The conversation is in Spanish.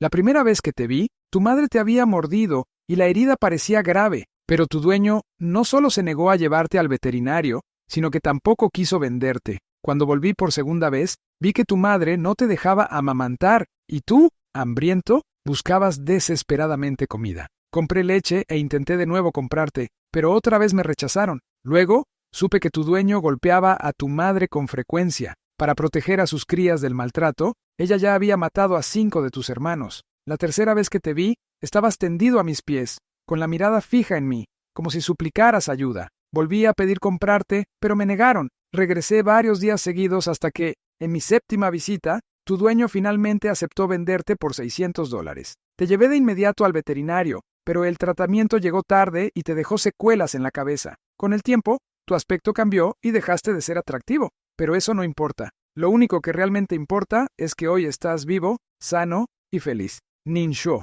La primera vez que te vi, tu madre te había mordido y la herida parecía grave, pero tu dueño no solo se negó a llevarte al veterinario, sino que tampoco quiso venderte. Cuando volví por segunda vez, vi que tu madre no te dejaba amamantar y tú, hambriento, buscabas desesperadamente comida. Compré leche e intenté de nuevo comprarte, pero otra vez me rechazaron. Luego, supe que tu dueño golpeaba a tu madre con frecuencia. Para proteger a sus crías del maltrato, ella ya había matado a 5 de tus hermanos. La tercera vez que te vi, estabas tendido a mis pies, con la mirada fija en mí, como si suplicaras ayuda. Volví a pedir comprarte, pero me negaron. Regresé varios días seguidos hasta que, en mi séptima visita, tu dueño finalmente aceptó venderte por $600. Te llevé de inmediato al veterinario, pero el tratamiento llegó tarde y te dejó secuelas en la cabeza. Con el tiempo, tu aspecto cambió y dejaste de ser atractivo, pero eso no importa. Lo único que realmente importa es que hoy estás vivo, sano y feliz. Ninsho.